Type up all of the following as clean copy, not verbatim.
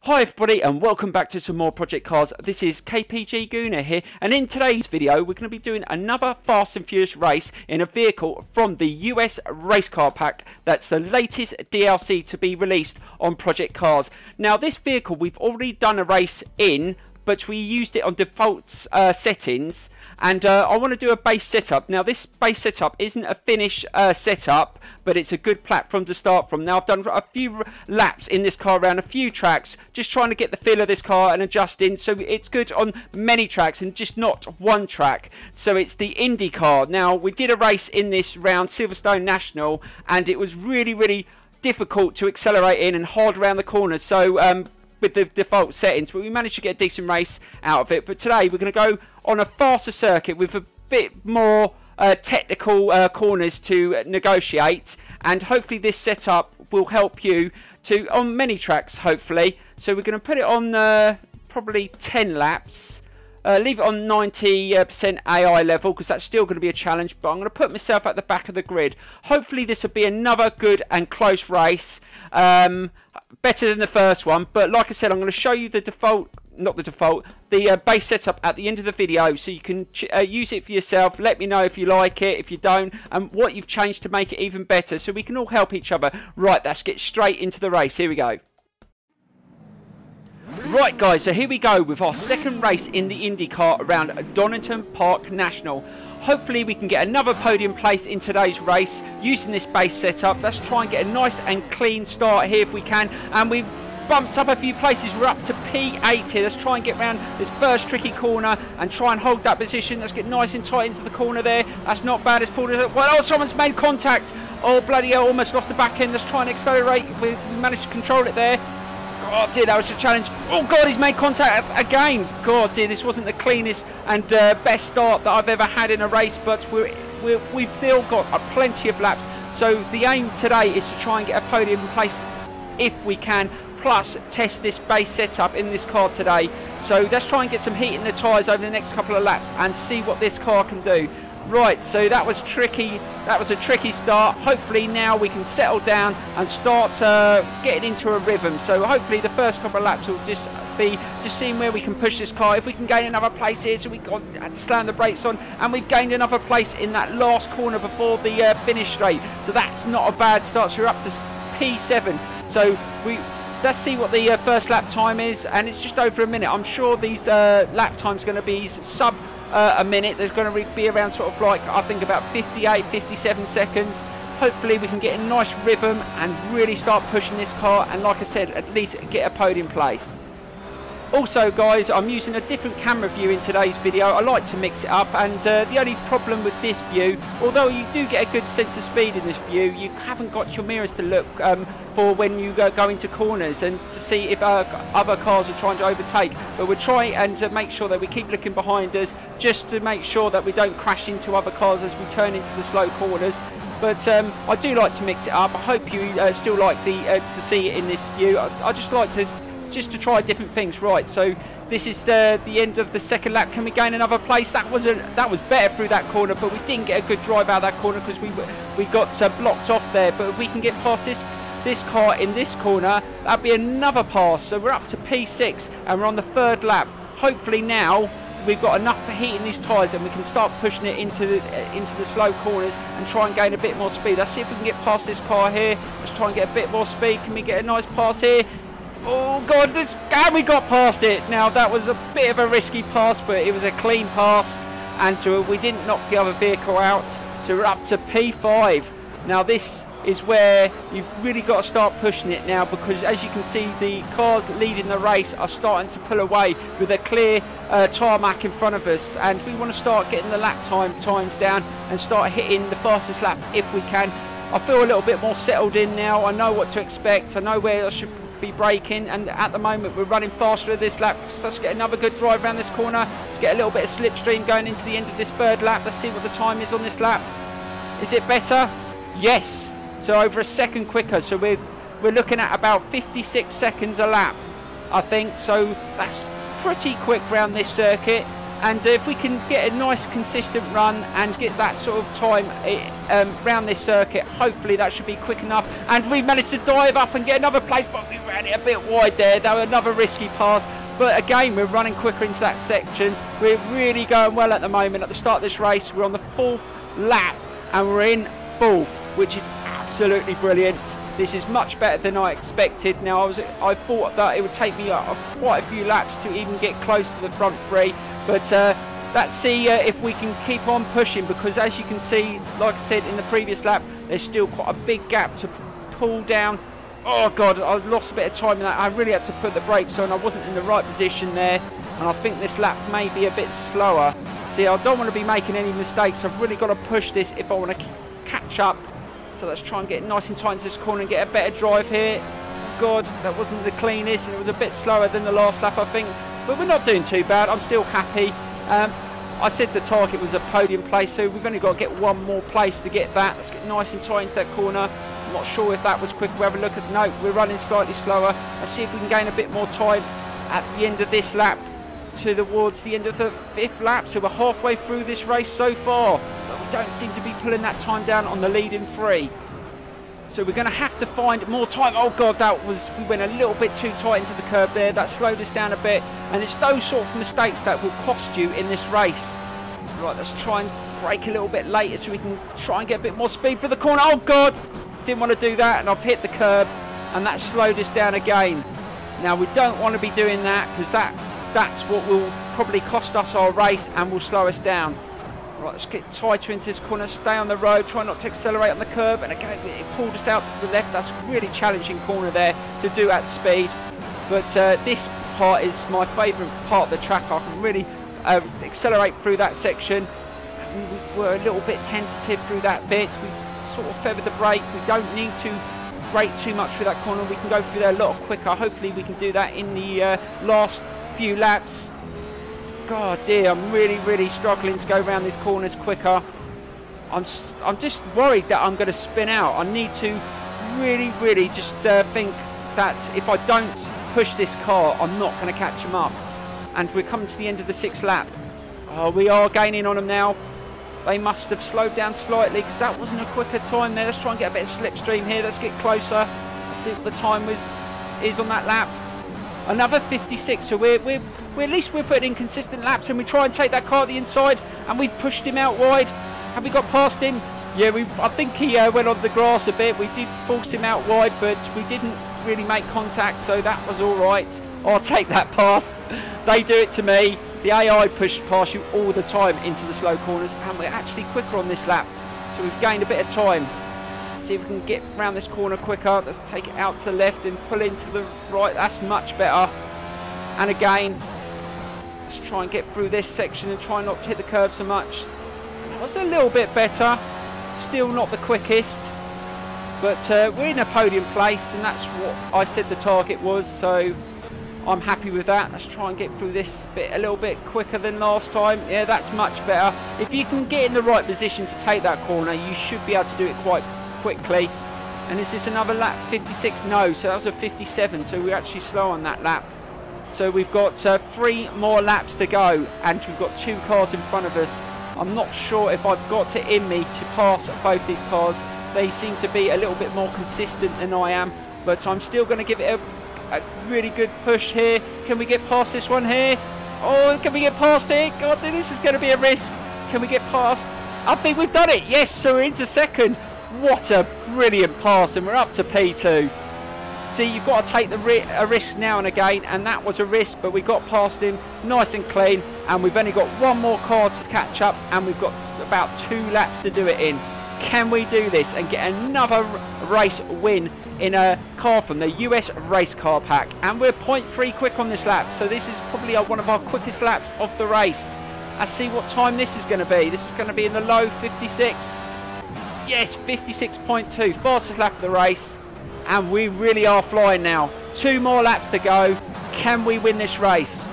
Hi everybody and welcome back to some more Project Cars. This is KPG-GOONER here, and in today's video we're going to be doing another Fast and Furious race in a vehicle from the US race car pack. That's the latest DLC to be released on Project Cars. Now this vehicle we've already done a race in, but we used it on default settings, and I want to do a base setup. Now this base setup isn't a finish setup, but it's a good platform to start from. Now I've done a few laps in this car around a few tracks, just trying to get the feel of this car and adjusting, so it's good on many tracks and just not one track. So it's the IndyCar. Now we did a race in this round, Silverstone National, and it was really difficult to accelerate in and hard around the corners, so with the default settings, but we managed to get a decent race out of it. But today we're going to go on a faster circuit with a bit more technical corners to negotiate, and hopefully this setup will help you to on many tracks, hopefully. So we're going to put it on probably 10 laps. Leave it on 90% AI level because that's still going to be a challenge, but I'm going to put myself at the back of the grid. Hopefully this will be another good and close race, better than the first one. But like I said, I'm going to show you the the base setup at the end of the video, so you can use it for yourself. Let me know if you like it, if you don't, and what you've changed to make it even better, so we can all help each other. Right, let's get straight into the race. Here we go. Right guys, so here we go with our second race in the IndyCar around Donington Park National. Hopefully we can get another podium place in today's race using this base setup. Let's try and get a nice and clean start here if we can, and we've bumped up a few places. We're up to P8 here. Let's try and get around this first tricky corner and try and hold that position. Let's get nice and tight into the corner there. That's not bad. It's pulled it. Well, oh, someone's made contact. Oh bloody hell, almost lost the back end. Let's try and accelerate. We managed to control it there. Oh dear, that was a challenge. Oh god, he's made contact again. God dear, this wasn't the cleanest and best start that I've ever had in a race, but we've still got plenty of laps. So the aim today is to try and get a podium place if we can, plus test this base setup in this car today. So let's try and get some heat in the tyres over the next couple of laps and see what this car can do. Right, so that was tricky. That was a tricky start. Hopefully now we can settle down and start getting into a rhythm. So hopefully the first couple of laps will just be just seeing where we can push this car. If we can gain another place here, so we got to slam the brakes on, and we've gained another place in that last corner before the finish straight. So that's not a bad start. So we're up to P7. So let's see what the first lap time is, and it's just over a minute. I'm sure these lap times going to be sub a minute. There's going to be around sort of like, I think, about 58, 57 seconds. Hopefully we can get a nice rhythm and really start pushing this car, and like I said, at least get a podium place. Also guys, I'm using a different camera view in today's video. I like to mix it up, and the only problem with this view, although you do get a good sense of speed in this view, you haven't got your mirrors to look for when you go into corners and to see if other cars are trying to overtake. But we'll try and make sure that we keep looking behind us, just to make sure that we don't crash into other cars as we turn into the slow corners. But I do like to mix it up. I hope you still like to see it in this view. I just like to try different things. Right, so this is the end of the second lap. Can we gain another place? That was better through that corner, but we didn't get a good drive out of that corner because we got blocked off there. But if we can get past this car in this corner, that'd be another pass. So we're up to P6 and we're on the third lap. Hopefully now we've got enough heat in these tyres and we can start pushing it into the slow corners and try and gain a bit more speed. Let's see if we can get past this car here. Let's try and get a bit more speed. Can we get a nice pass here? Oh god, and we got past it. Now that was a bit of a risky pass, but it was a clean pass, and we didn't knock the other vehicle out. So we're up to P5. Now this is where you've really got to start pushing it now, because as you can see, the cars leading the race are starting to pull away with a clear tarmac in front of us, and we want to start getting the lap times down and start hitting the fastest lap if we can. I feel a little bit more settled in now. I know what to expect. I know where I should be braking, and at the moment we're running faster this lap. So let's get another good drive around this corner. Let's get a little bit of slipstream going into the end of this third lap. Let's see what the time is on this lap. Is it better? Yes. So over a second quicker. So we're looking at about 56 seconds a lap, I think. So that's pretty quick around this circuit. And if we can get a nice consistent run and get that sort of time round this circuit, hopefully that should be quick enough. And we managed to dive up and get another place, but we ran it a bit wide there. That was another risky pass. But again, we're running quicker into that section. We're really going well at the moment. At the start of this race, we're on the 4th lap and we're in 4th, which is absolutely brilliant. This is much better than I expected. Now, I thought that it would take me quite a few laps to even get close to the front 3. But let's see if we can keep on pushing, because as you can see, like I said in the previous lap, there's still quite a big gap to pull down. Oh God, I lost a bit of time in that. I really had to put the brakes on. I wasn't in the right position there, and I think this lap may be a bit slower. See, I don't want to be making any mistakes. I've really got to push this if I want to catch up. So let's try and get nice and tight into this corner and get a better drive here. God, that wasn't the cleanest, and it was a bit slower than the last lap, I think. But we're not doing too bad. I'm still happy. I said the target was a podium place, so we've only got to get one more place to get that. Let's get nice and tight into that corner. I'm not sure if that was quick. We'll have a look at the note. We're running slightly slower. Let's see if we can gain a bit more time at the end of this lap towards the end of the 5th lap. So we're halfway through this race so far, but we don't seem to be pulling that time down on the leading 3. So we're going to have to find more time. Oh God, we went a little bit too tight into the curb there. That slowed us down a bit. And it's those sort of mistakes that will cost you in this race. Right, let's try and brake a little bit later so we can try and get a bit more speed for the corner. Oh God, didn't want to do that, and I've hit the curb, and that slowed us down again. Now we don't want to be doing that, because that's what will probably cost us our race and will slow us down. Right, let's get tighter into this corner, stay on the road, try not to accelerate on the curb, and again it pulled us out to the left. That's a really challenging corner there to do at speed, but this part is my favourite part of the track. I can really accelerate through that section. We were a little bit tentative through that bit. We sort of feathered the brake. We don't need to brake too much through that corner. We can go through there a lot quicker. Hopefully we can do that in the last few laps. God dear, I'm really struggling to go around these corners quicker. I'm just worried that I'm going to spin out. I need to really just think that if I don't push this car, I'm not going to catch him up. And we're coming to the end of the 6th lap. Oh, we are gaining on them now. They must have slowed down slightly, because that wasn't a quicker time there. Let's try and get a bit of slipstream here. Let's get closer. Let's see what the time is on that lap. Another 56. So we're at least we're putting in consistent laps, and we try and take that car at the inside, and we pushed him out wide. Have we got past him? Yeah, I think he went on the grass a bit. We did force him out wide, but we didn't really make contact, so that was all right. I'll take that pass. They do it to me. The AI push past you all the time into the slow corners, and we're actually quicker on this lap, so we've gained a bit of time. Let's see if we can get around this corner quicker. Let's take it out to the left and pull into the right. That's much better. And again, let's try and get through this section and try not to hit the curb so much. That was a little bit better. Still not the quickest, but we're in a podium place, and that's what I said the target was, so I'm happy with that. Let's try and get through this bit a little bit quicker than last time. Yeah, that's much better. If you can get in the right position to take that corner, you should be able to do it quite quickly. And is this another lap? 56? No, so that was a 57, so we're actually slow on that lap. So we've got 3 more laps to go, and we've got 2 cars in front of us. I'm not sure if I've got it in me to pass both these cars. They seem to be a little bit more consistent than I am, but I'm still going to give it a really good push here. Can we get past this one here? Oh, can we get past it? God, this is going to be a risk. Can we get past? I think we've done it. Yes, so we're into 2nd. What a brilliant pass, and we're up to P2. See, you've got to take a risk now and again, and that was a risk, but we got past him nice and clean, and we've only got 1 more car to catch up, and we've got about 2 laps to do it in. Can we do this and get another race win in a car from the US race car pack? And we're 0.3 quick on this lap, so this is probably one of our quickest laps of the race. Let's see what time this is going to be. This is going to be in the low 56. Yes, 56.2, fastest lap of the race. And we really are flying now. 2 more laps to go. Can we win this race?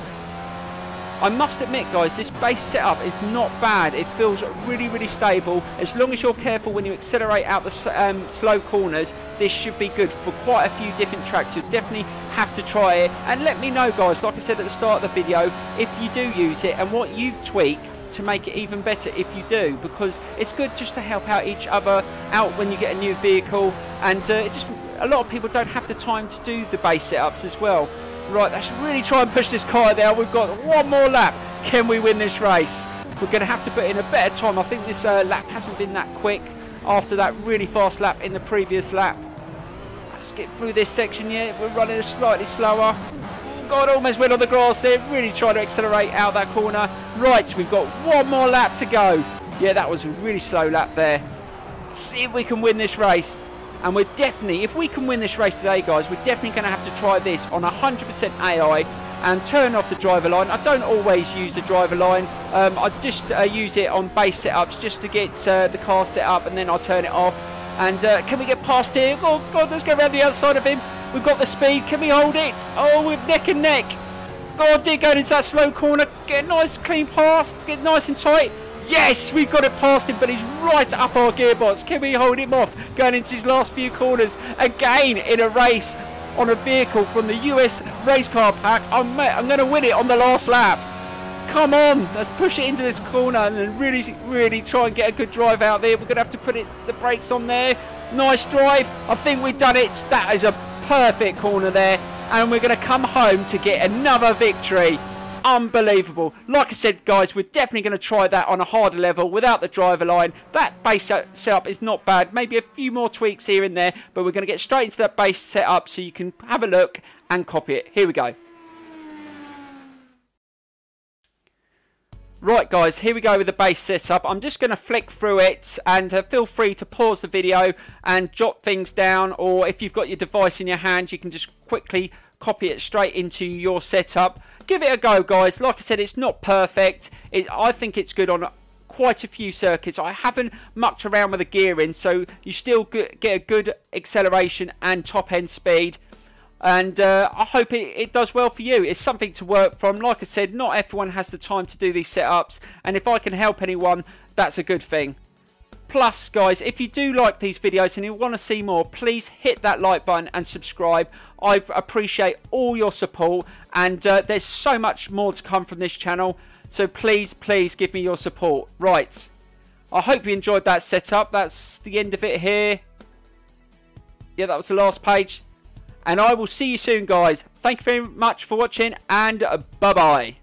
I must admit, guys, this base setup is not bad. It feels really, really stable. As long as you're careful when you accelerate out the slow corners, this should be good for quite a few different tracks. You definitely have to try it. And let me know, guys, like I said at the start of the video, if you do use it and what you've tweaked to make it even better if you do, because it's good just to help out each other out when you get a new vehicle. And a lot of people don't have the time to do the base setups as well. Right, let's really try and push this car there. We've got one more lap. Can we win this race? We're going to have to put in a better time. I think this lap hasn't been that quick after that really fast lap in the previous lap. Let's get through this section here. We're running slightly slower. God, almost went on the grass there. Really trying to accelerate out that corner. Right, we've got one more lap to go. Yeah, that was a really slow lap there. Let's see if we can win this race. And we're definitely, if we can win this race today, guys, we're definitely going to have to try this on 100% AI and turn off the driver line. I don't always use the driver line. I just use it on base setups just to get the car set up, and then I'll turn it off. And can we get past here? Oh, God, let's go around the outside of him. We've got the speed. Can we hold it? Oh, we're neck and neck. God, dear, going into that slow corner. Get a nice, clean pass. Get nice and tight. Yes, we've got it past him, but he's right up our gearbox. Can we hold him off going into his last few corners? Again, in a race on a vehicle from the US race car pack. I'm going to win it on the last lap. Come on, let's push it into this corner and then really try and get a good drive out there. We're going to have to put the brakes on there. Nice drive. I think we've done it. That is a perfect corner there. And we're going to come home to get another victory. Unbelievable. Like I said, guys, we're definitely going to try that on a harder level without the driver line. That base setup is not bad. Maybe a few more tweaks here and there, but we're going to get straight into that base setup so you can have a look and copy it. Here we go. Right, guys, here we go with the base setup. I'm just going to flick through it, and feel free to pause the video and jot things down, or if you've got your device in your hand, you can just quickly copy it straight into your setup. Give it a go, guys. Like I said, it's not perfect. I think it's good on quite a few circuits. I haven't mucked around with the gearing, so you still get a good acceleration and top end speed. And I hope it does well for you. It's something to work from. Like I said, not everyone has the time to do these setups, and if I can help anyone, that's a good thing. Plus, guys, if you do like these videos and you want to see more, please hit that like button and subscribe. I appreciate all your support, and there's so much more to come from this channel, so please give me your support. Right, I hope you enjoyed that setup. That's the end of it here. Yeah, that was the last page, and I will see you soon, guys. Thank you very much for watching, and bye bye.